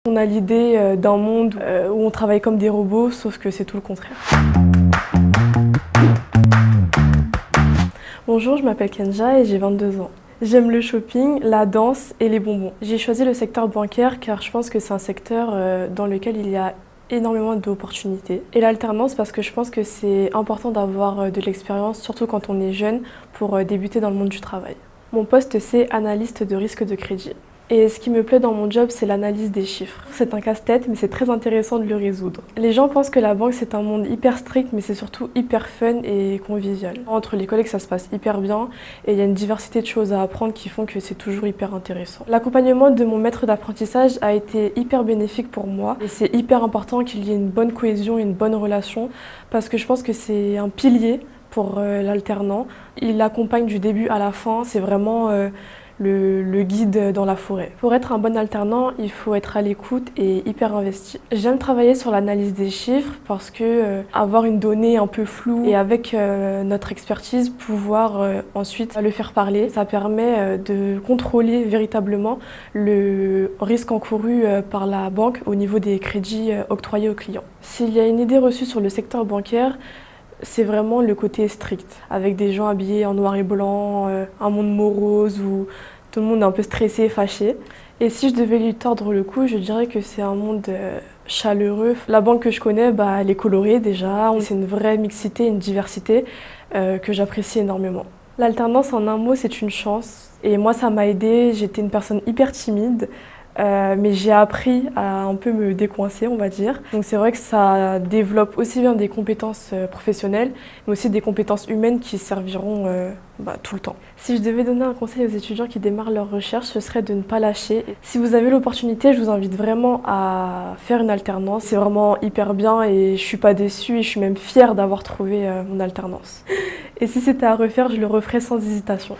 On a l'idée d'un monde où on travaille comme des robots, sauf que c'est tout le contraire. Bonjour, je m'appelle Kenja et j'ai 22 ans. J'aime le shopping, la danse et les bonbons. J'ai choisi le secteur bancaire car je pense que c'est un secteur dans lequel il y a énormément d'opportunités. Et l'alternance parce que je pense que c'est important d'avoir de l'expérience, surtout quand on est jeune, pour débuter dans le monde du travail. Mon poste, c'est analyste de risque de crédit. Et ce qui me plaît dans mon job, c'est l'analyse des chiffres. C'est un casse-tête, mais c'est très intéressant de le résoudre. Les gens pensent que la banque, c'est un monde hyper strict, mais c'est surtout hyper fun et convivial. Entre les collègues, ça se passe hyper bien et il y a une diversité de choses à apprendre qui font que c'est toujours hyper intéressant. L'accompagnement de mon maître d'apprentissage a été hyper bénéfique pour moi et c'est hyper important qu'il y ait une bonne cohésion et une bonne relation parce que je pense que c'est un pilier pour l'alternant. Il accompagne du début à la fin, c'est vraiment le guide dans la forêt. Pour être un bon alternant, il faut être à l'écoute et hyper investi. J'aime travailler sur l'analyse des chiffres parce que avoir une donnée un peu floue et avec notre expertise, pouvoir ensuite le faire parler, ça permet de contrôler véritablement le risque encouru par la banque au niveau des crédits octroyés aux clients. S'il y a une idée reçue sur le secteur bancaire, c'est vraiment le côté strict, avec des gens habillés en noir et blanc, un monde morose où tout le monde est un peu stressé et fâché. Et si je devais lui tordre le cou, je dirais que c'est un monde chaleureux. La banque que je connais, elle est colorée déjà, c'est une vraie mixité, une diversité que j'apprécie énormément. L'alternance, en un mot, c'est une chance. Et moi, ça m'a aidée, j'étais une personne hyper timide. Mais j'ai appris à un peu me décoincer, on va dire. Donc c'est vrai que ça développe aussi bien des compétences professionnelles, mais aussi des compétences humaines qui serviront tout le temps. Si je devais donner un conseil aux étudiants qui démarrent leur recherche, ce serait de ne pas lâcher. Si vous avez l'opportunité, je vous invite vraiment à faire une alternance. C'est vraiment hyper bien et je suis pas déçue et je suis même fière d'avoir trouvé mon alternance. Et si c'était à refaire, je le referais sans hésitation.